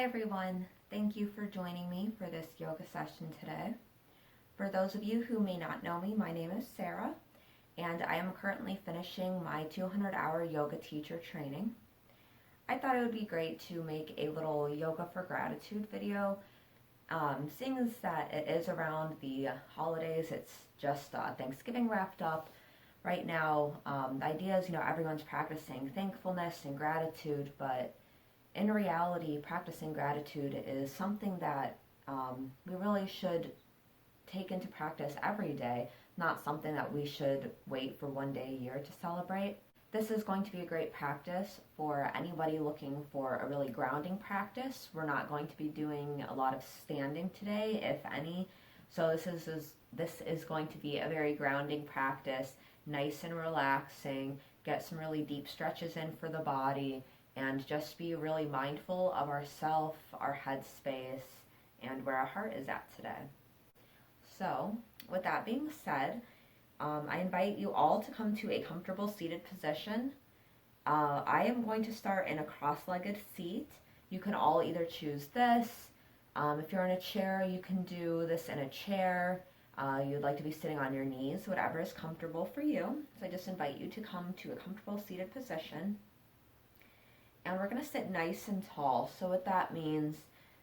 Hi everyone, thank you for joining me for this yoga session today. For those of you who may not know me, my name is Sarah, and I am currently finishing my 200-hour yoga teacher training. I thought it would be great to make a little yoga for gratitude video, seeing as that it is around the holidays. It's just Thanksgiving wrapped up. Right now, the idea is, everyone's practicing thankfulness and gratitude, but in reality, practicing gratitude is something that we really should take into practice every day, not something that we should wait for one day a year to celebrate. This is going to be a great practice for anybody looking for a really grounding practice. We're not going to be doing a lot of standing today, if any, so this is going to be a very grounding practice, nice and relaxing, get some really deep stretches in for the body, and just be really mindful of ourself, our headspace, and where our heart is at today. So, with that being said, I invite you all to come to a comfortable seated position. I am going to start in a cross-legged seat. You can all either choose this. If you're in a chair, you can do this in a chair. You'd like to be sitting on your knees, whatever is comfortable for you. So I just invite you to come to a comfortable seated position. And we're going to sit nice and tall. So what that means,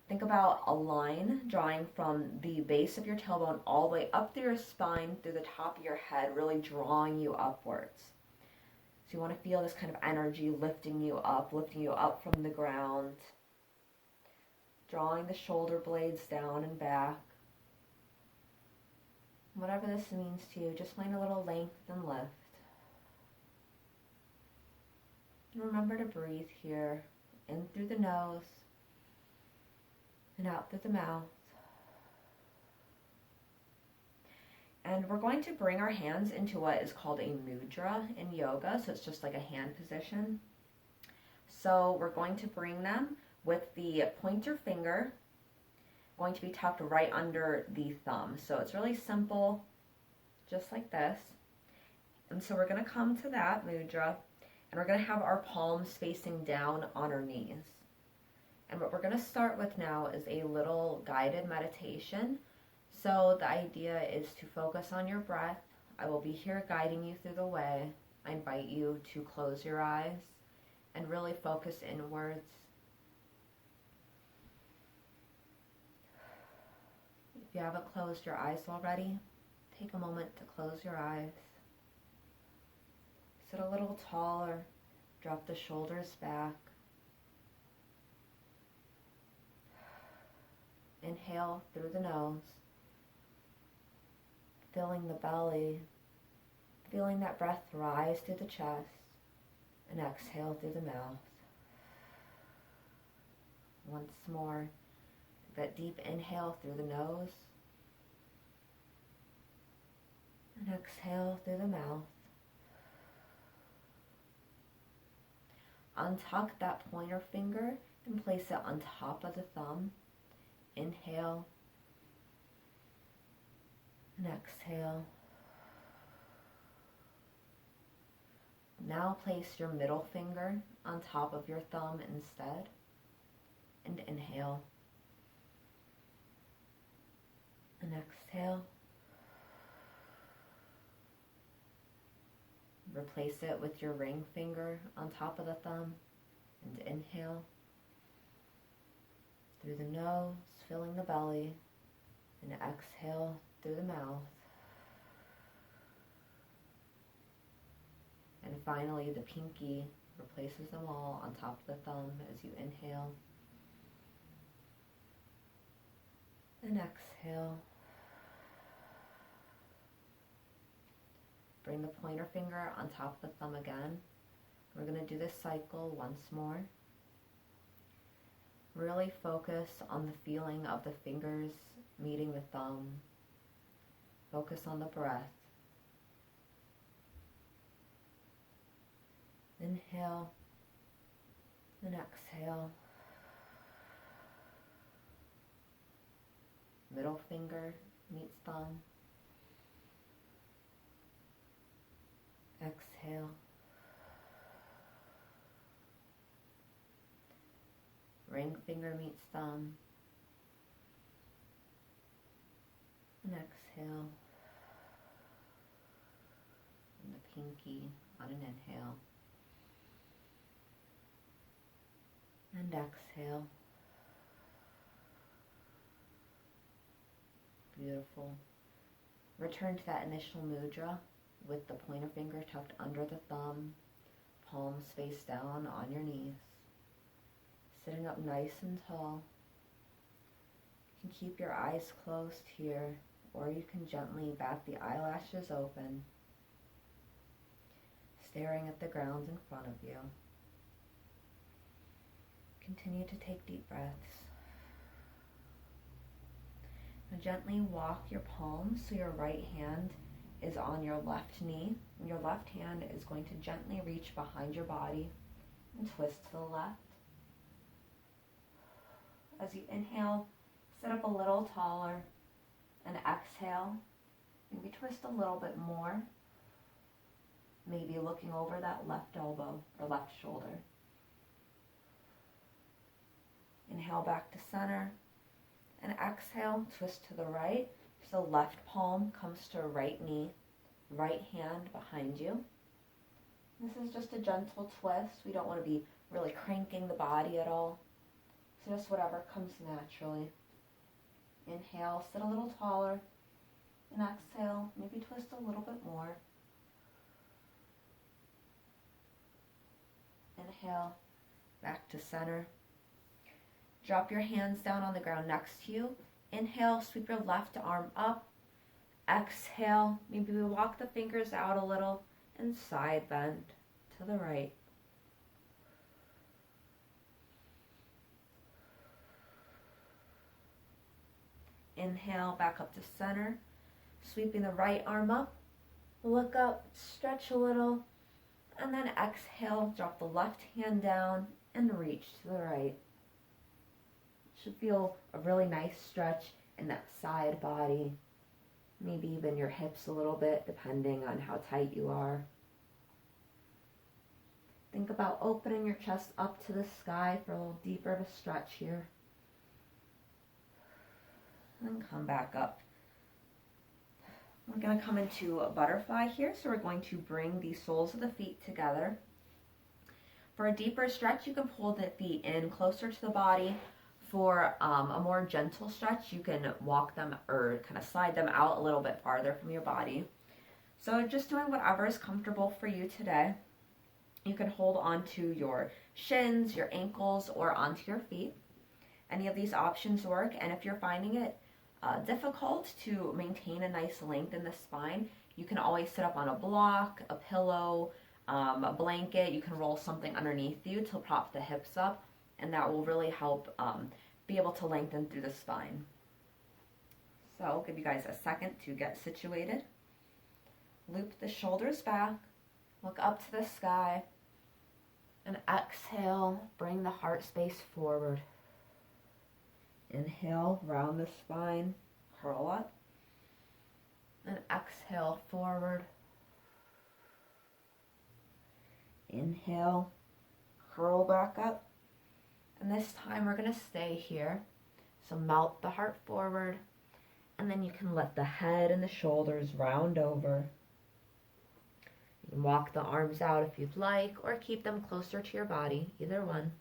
think about a line drawing from the base of your tailbone all the way up through your spine, through the top of your head, really drawing you upwards. So you want to feel this kind of energy lifting you up from the ground, drawing the shoulder blades down and back. Whatever this means to you, just find a little length and lift. And remember to breathe here, in through the nose and out through the mouth. And we're going to bring our hands into what is called a mudra in yoga, so it's just like a hand position. So we're going to bring them with the pointer finger going to be tucked right under the thumb. So it's really simple, just like this. And so we're going to come to that mudra. And we're going to have our palms facing down on our knees. And what we're going to start with now is a little guided meditation. So the idea is to focus on your breath. I will be here guiding you through the way. I invite you to close your eyes and really focus inwards. If you haven't closed your eyes already, take a moment to close your eyes. Sit a little taller, drop the shoulders back. Inhale through the nose, filling the belly, feeling that breath rise through the chest, and exhale through the mouth. Once more, that deep inhale through the nose, and exhale through the mouth. Untuck that pointer finger and place it on top of the thumb. Inhale and exhale. Now place your middle finger on top of your thumb instead, and inhale and exhale. Replace it with your ring finger on top of the thumb, and inhale through the nose, filling the belly, and exhale through the mouth. And finally, the pinky replaces them all on top of the thumb as you inhale and exhale. Bring the pointer finger on top of the thumb again. We're going to do this cycle once more. Really focus on the feeling of the fingers meeting the thumb. Focus on the breath. Inhale and exhale. Middle finger meets thumb. Exhale. ring finger meets thumb. And exhale. And the pinky on an inhale. And exhale. Beautiful. Return to that initial mudra with the pointer finger tucked under the thumb, palms face down on your knees. Sitting up nice and tall. You can keep your eyes closed here, or you can gently bat the eyelashes open, staring at the ground in front of you. Continue to take deep breaths. Now gently walk your palms so your right hand is on your left knee. And your left hand is going to gently reach behind your body and twist to the left. As you inhale, sit up a little taller, and exhale, maybe twist a little bit more, maybe looking over that left elbow or left shoulder. Inhale back to center, and exhale, twist to the right. So left palm comes to right knee, right hand behind you. This is just a gentle twist. We don't want to be really cranking the body at all. So just whatever comes naturally. Inhale, sit a little taller, and exhale, maybe twist a little bit more. Inhale, back to center. Drop your hands down on the ground next to you. Inhale, sweep your left arm up. Exhale, maybe we walk the fingers out a little and side bend to the right. Inhale, back up to center. Sweeping the right arm up. Look up, stretch a little. And then exhale, drop the left hand down and reach to the right. Should feel a really nice stretch in that side body. Maybe even your hips a little bit, depending on how tight you are. Think about opening your chest up to the sky for a little deeper of a stretch here. And come back up. We're going to come into a butterfly here, so we're going to bring the soles of the feet together. For a deeper stretch, you can pull the feet in closer to the body. For a more gentle stretch, you can walk them or kind of slide them out a little bit farther from your body. So just doing whatever is comfortable for you today. You can hold onto your shins, your ankles, or onto your feet. Any of these options work, and if you're finding it difficult to maintain a nice length in the spine, you can always sit up on a block, a pillow, a blanket. You can roll something underneath you to prop the hips up, and that will really help be able to lengthen through the spine. So I'll give you guys a second to get situated. Loop the shoulders back, look up to the sky, and exhale, bring the heart space forward. Inhale, round the spine, curl up, and exhale, forward. Inhale, curl back up. And this time we're going to stay here. So melt the heart forward, and then you can let the head and the shoulders round over. You can walk the arms out if you'd like, or keep them closer to your body, either one.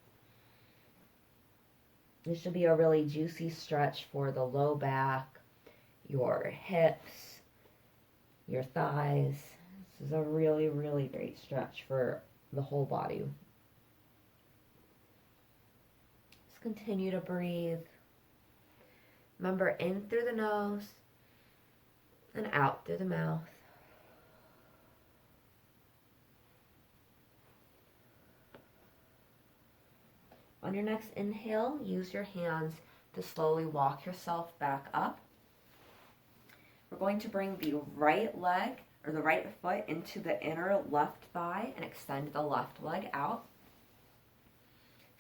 This should be a really juicy stretch for the low back, your hips, your thighs. This is a really, really great stretch for the whole body. Continue to breathe. Remember, in through the nose and out through the mouth. On your next inhale, use your hands to slowly walk yourself back up. We're going to bring the right leg or the right foot into the inner left thigh and extend the left leg out.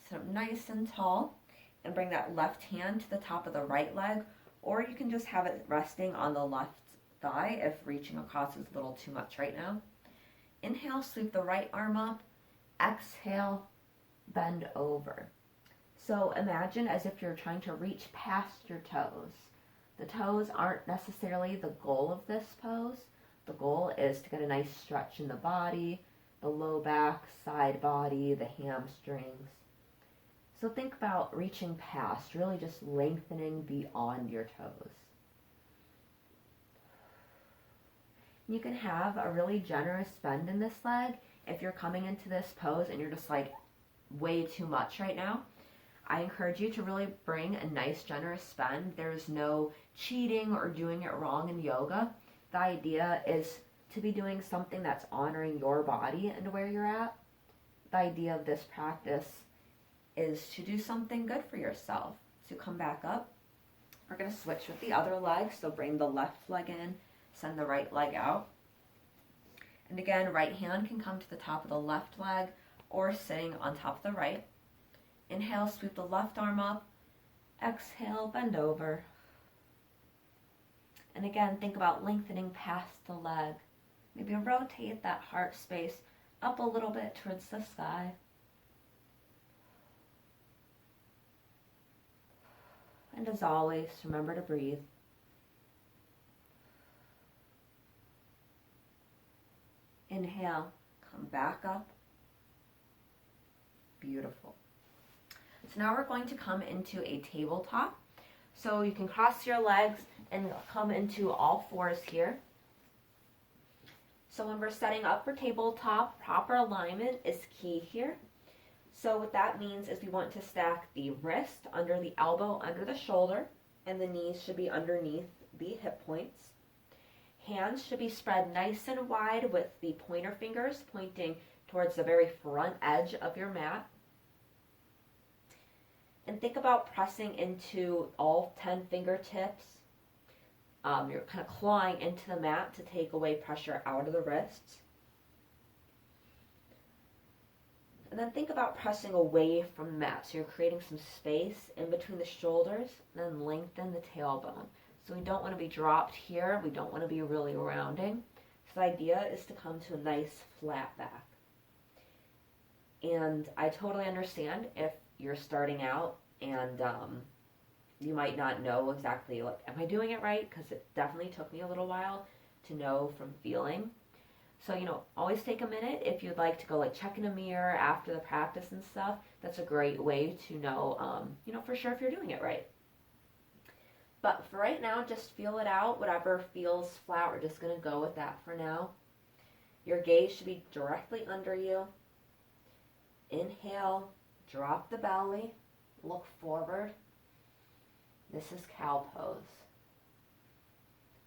Sit up nice and tall and bring that left hand to the top of the right leg, or you can just have it resting on the left thigh if reaching across is a little too much right now. Inhale, sweep the right arm up. Exhale, bend over. So imagine as if you're trying to reach past your toes. The toes aren't necessarily the goal of this pose. The goal is to get a nice stretch in the body, the low back, side body, the hamstrings. So think about reaching past, really just lengthening beyond your toes. You can have a really generous bend in this leg if you're coming into this pose and you're just like way too much right now. I encourage you to really bring a nice generous bend. There's no cheating or doing it wrong in yoga. The idea is to be doing something that's honoring your body and where you're at. The idea of this practice is to do something good for yourself. So come back up. We're going to switch with the other leg. So bring the left leg in, send the right leg out. And again, right hand can come to the top of the left leg or sitting on top of the right. Inhale, sweep the left arm up. Exhale, bend over. And again, think about lengthening past the leg. Maybe rotate that heart space up a little bit towards the sky. And as always, remember to breathe. Inhale, come back up. Beautiful. So now we're going to come into a tabletop. So you can cross your legs and come into all fours here. So when we're setting up for tabletop, proper alignment is key here. So what that means is we want to stack the wrist under the elbow, under the shoulder, and the knees should be underneath the hip points. Hands should be spread nice and wide with the pointer fingers pointing towards the very front edge of your mat. And think about pressing into all 10 fingertips. You're kind of clawing into the mat to take away pressure out of the wrists. And then think about pressing away from the mat. So you're creating some space in between the shoulders, and then lengthen the tailbone. So we don't want to be dropped here. We don't want to be really rounding. So the idea is to come to a nice flat back. And I totally understand if you're starting out and you might not know exactly, like, am I doing it right? Because it definitely took me a little while to know from feeling. So, always take a minute if you'd like to go check in a mirror after the practice and stuff. That's a great way to know, for sure if you're doing it right. But for right now, just feel it out. Whatever feels flat, we're just going to go with that for now. Your gaze should be directly under you. Inhale, drop the belly, look forward. This is cow pose.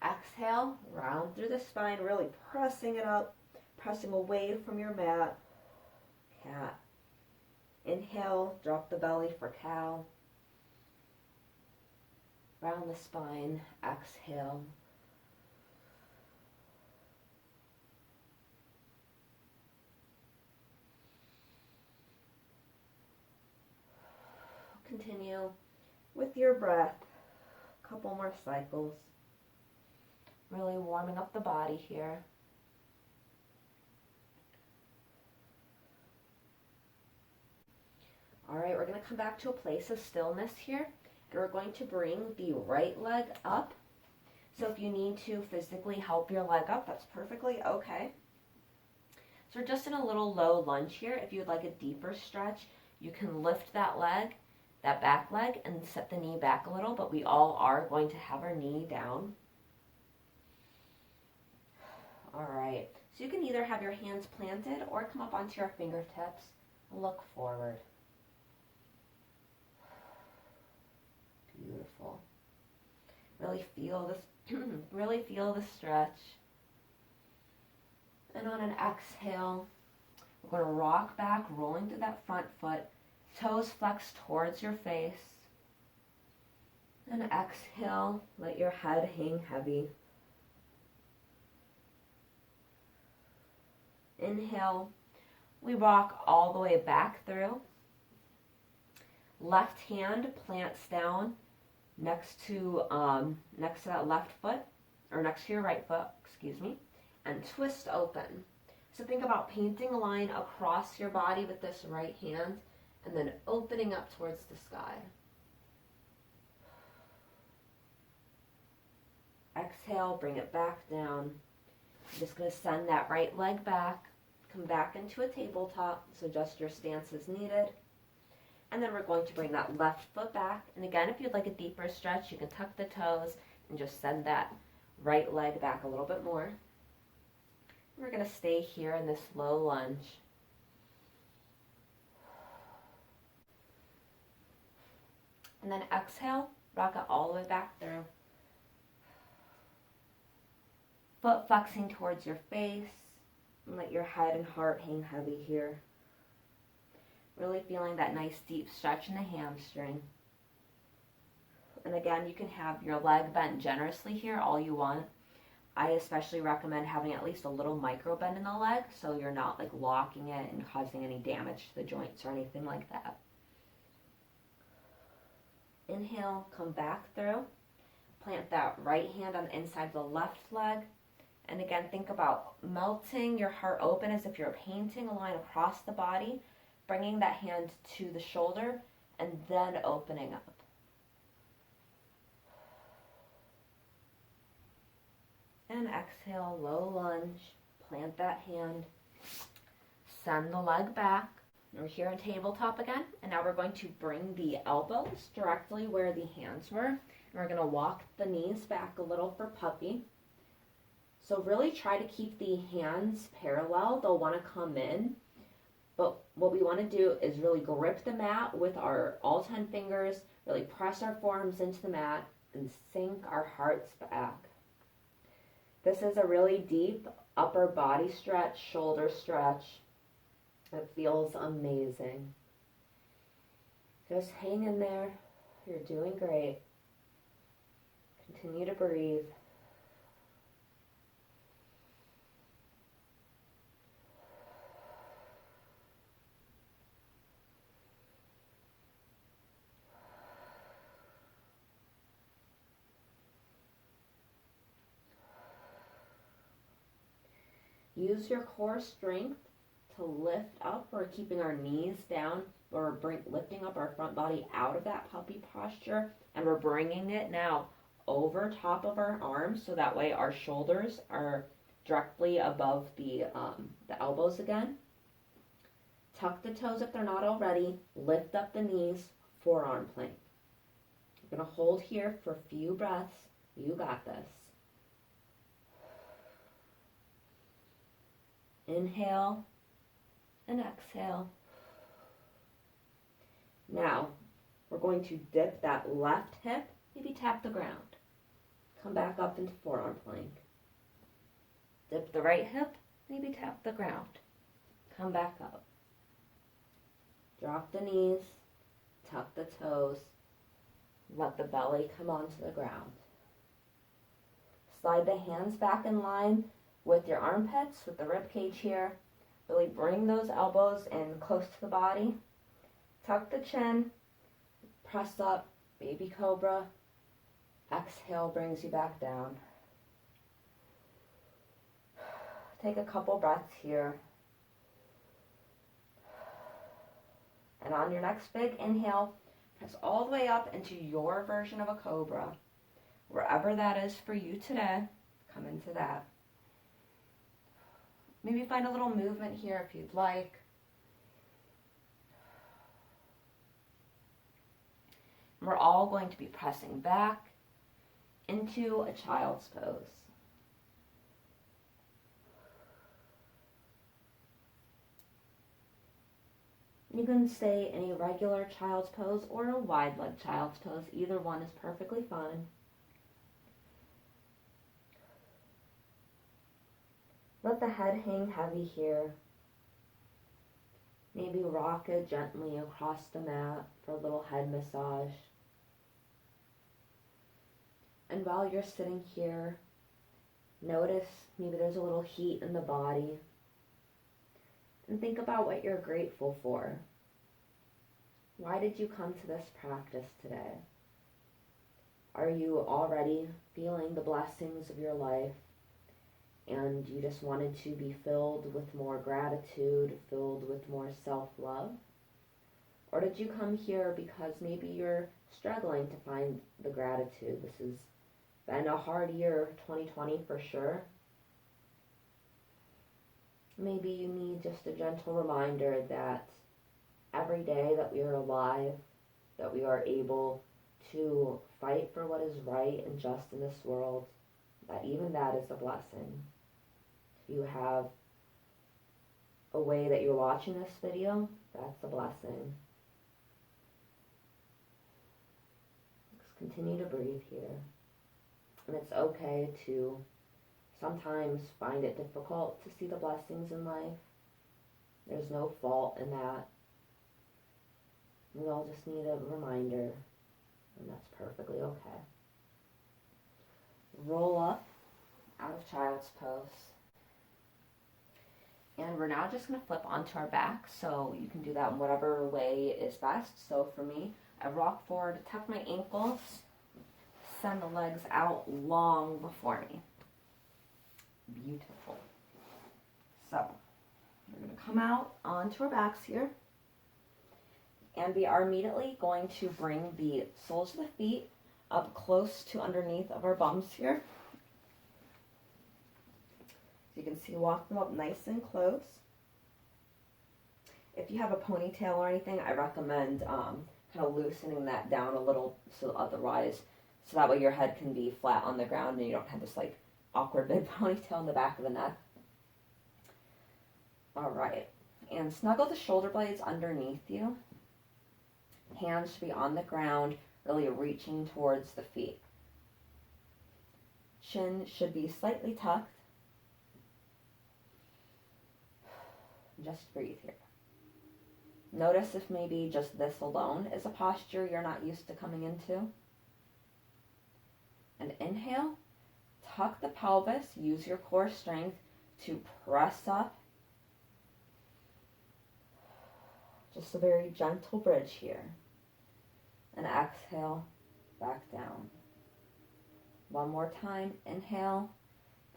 Exhale, round through the spine, really pressing it up, pressing away from your mat. Cat. Inhale, drop the belly for cow. Round the spine, exhale. Continue with your breath. A couple more cycles. Really warming up the body here. All right, we're going to come back to a place of stillness here. And we're going to bring the right leg up. So if you need to physically help your leg up, that's perfectly okay. So we're just in a little low lunge here. If you would like a deeper stretch, you can lift that leg, that back leg, and set the knee back a little, but we all are going to have our knee down. All right, so you can either have your hands planted or come up onto your fingertips and look forward. Beautiful. Really feel this, really feel the stretch. And on an exhale, we're going to rock back, rolling through that front foot, toes flex towards your face. And exhale, let your head hang heavy. Inhale, we rock all the way back through. Left hand plants down next to that left foot, or next to your right foot, and twist open. So think about painting a line across your body with this right hand and then opening up towards the sky. Exhale, bring it back down. I'm just going to send that right leg back, come back into a tabletop, so adjust your stance as needed. And then we're going to bring that left foot back. And again, if you'd like a deeper stretch, you can tuck the toes and just send that right leg back a little bit more. We're going to stay here in this low lunge. And then exhale, rock it all the way back through. Foot flexing towards your face. And let your head and heart hang heavy here. Really feeling that nice deep stretch in the hamstring. And again, you can have your leg bent generously here all you want. I especially recommend having at least a little micro bend in the leg so you're not like locking it and causing any damage to the joints or anything like that. Inhale, come back through. Plant that right hand on the inside of the left leg. And again, think about melting your heart open as if you're painting a line across the body, bringing that hand to the shoulder, and then opening up. And exhale, low lunge, plant that hand, send the leg back. We're here in tabletop again, and now we're going to bring the elbows directly where the hands were, and we're going to walk the knees back a little for puppy. So really try to keep the hands parallel. They'll want to come in, but what we want to do is really grip the mat with our all 10 fingers, really press our forearms into the mat, and sink our hearts back. This is a really deep upper body stretch, shoulder stretch. It feels amazing. Just hang in there. You're doing great. Continue to breathe. Use your core strength to lift up. We're keeping our knees down. We're lifting up our front body out of that puppy posture, and we're bringing it now over top of our arms, so that way our shoulders are directly above the elbows again. Tuck the toes if they're not already. Lift up the knees, forearm plank. You're going to hold here for a few breaths. You got this. Inhale and exhale. Now, we're going to dip that left hip, maybe tap the ground. Come back up into forearm plank. Dip the right hip, maybe tap the ground. Come back up. Drop the knees, tuck the toes, let the belly come onto the ground. Slide the hands back in line with your armpits, with the rib cage here. Really bring those elbows in close to the body. Tuck the chin, press up, baby cobra. Exhale brings you back down. Take a couple breaths here. And on your next big inhale, press all the way up into your version of a cobra. Wherever that is for you today, come into that. Maybe find a little movement here if you'd like. We're all going to be pressing back into a child's pose. You can stay in a regular child's pose or a wide leg child's pose. Either one is perfectly fine. Let the head hang heavy here. Maybe rock it gently across the mat for a little head massage. And while you're sitting here, notice maybe there's a little heat in the body. And think about what you're grateful for. Why did you come to this practice today? Are you already feeling the blessings of your life? And you just wanted to be filled with more gratitude, filled with more self-love? Or did you come here because maybe you're struggling to find the gratitude? This has been a hard year, 2020 for sure. Maybe you need just a gentle reminder that every day that we are alive, that we are able to fight for what is right and just in this world, that even that is a blessing. If you have a way that you're watching this video, that's a blessing. Just continue to breathe here. And it's okay to sometimes find it difficult to see the blessings in life. There's no fault in that. We all just need a reminder, and that's perfectly okay. Roll up out of child's pose. And we're now just going to flip onto our back, so you can do that in whatever way is best. So for me, I rock forward, tuck my ankles, send the legs out long before me. Beautiful. So we're going to come out onto our backs here. And we are immediately going to bring the soles of the feet up close to underneath of our bums here. So you can see, walk them up nice and close. If you have a ponytail or anything, I recommend kind of loosening that down a little, so otherwise, so that way your head can be flat on the ground and you don't have this like awkward big ponytail in the back of the neck. All right, and snuggle the shoulder blades underneath you. Hands should be on the ground, really reaching towards the feet. Chin should be slightly tucked. Just breathe here. Notice if maybe just this alone is a posture you're not used to coming into. And inhale, tuck the pelvis, use your core strength to press up. Just a very gentle bridge here. And exhale, back down. One more time, inhale,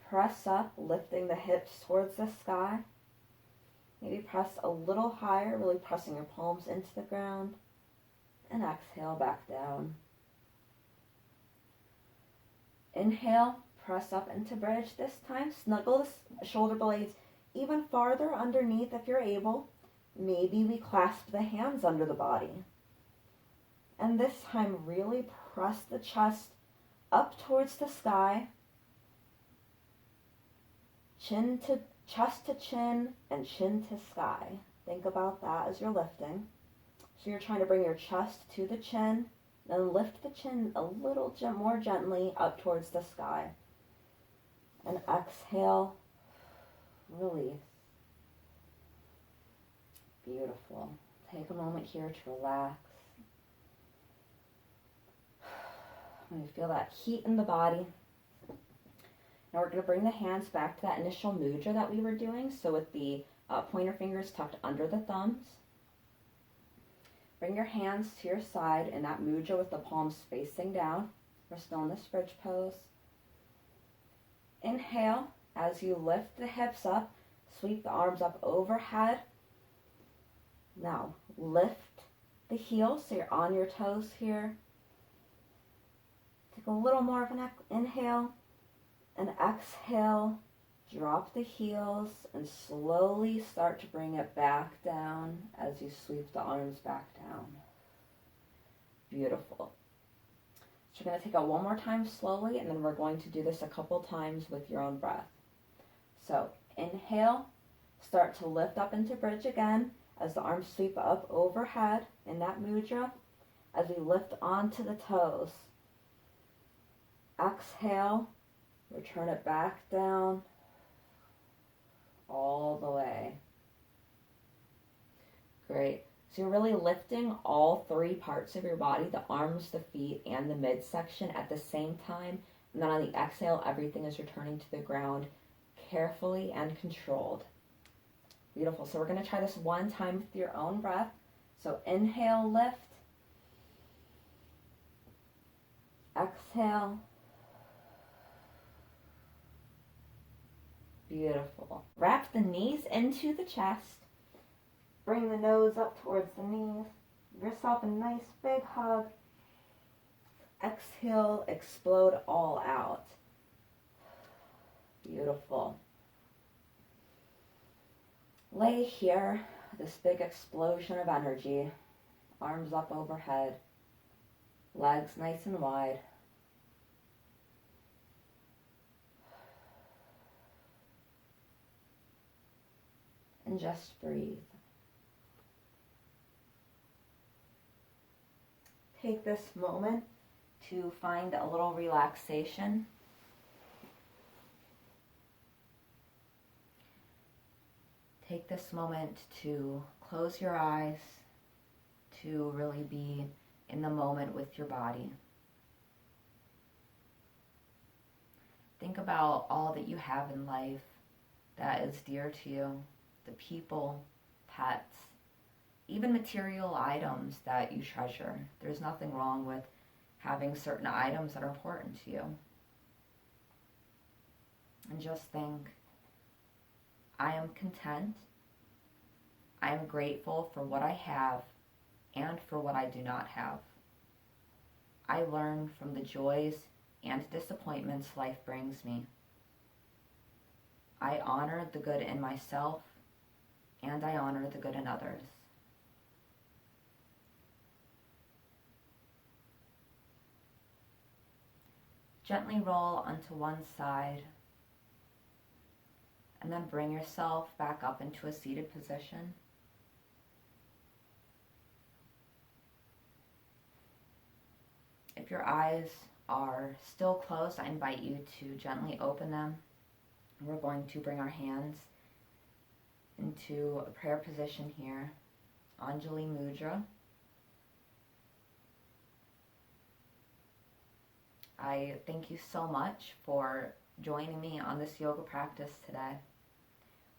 press up, lifting the hips towards the sky. Maybe press a little higher, really pressing your palms into the ground. And exhale, back down. Inhale, press up into bridge. This time, snuggle the shoulder blades even farther underneath if you're able. Maybe we clasp the hands under the body. And this time, really press the chest up towards the sky. Chest to chin and chin to sky. Think about that as you're lifting. So you're trying to bring your chest to the chin, then lift the chin a little more gently up towards the sky. And exhale, release. Beautiful. Take a moment here to relax. When you feel that heat in the body. Now we're going to bring the hands back to that initial mudra that we were doing. So with the pointer fingers tucked under the thumbs. Bring your hands to your side in that mudra with the palms facing down. We're still in this bridge pose. Inhale as you lift the hips up. Sweep the arms up overhead. Now lift the heels so you're on your toes here. Take a little more of an inhale and exhale. Drop the heels and slowly start to bring it back down as you sweep the arms back down. Beautiful. So you're going to take it one more time slowly, and then we're going to do this a couple times with your own breath. So inhale, start to lift up into bridge again as the arms sweep up overhead in that mudra as we lift onto the toes. Exhale, return it back down all the way. Great. So you're really lifting all three parts of your body, the arms, the feet, and the midsection at the same time. And then on the exhale, everything is returning to the ground carefully and controlled. Beautiful. So we're going to try this one time with your own breath. So inhale, lift. Exhale. Beautiful. Wrap the knees into the chest. Bring the nose up towards the knees. Give yourself a nice big hug. Exhale, explode all out. Beautiful. Lay here, this big explosion of energy. Arms up overhead. Legs nice and wide. And just breathe. Take this moment to find a little relaxation. Take this moment to close your eyes, to really be in the moment with your body. Think about all that you have in life that is dear to you, the people, pets, even material items that you treasure. There's nothing wrong with having certain items that are important to you. And just think, I am content. I am grateful for what I have and for what I do not have. I learn from the joys and disappointments life brings me. I honor the good in myself, and I honor the good in others. Gently roll onto one side, and then bring yourself back up into a seated position. If your eyes are still closed, I invite you to gently open them. We're going to bring our hands into a prayer position here, Anjali Mudra. I thank you so much for joining me on this yoga practice today,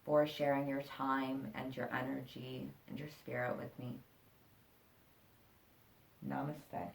for sharing your time and your energy and your spirit with me. Namaste.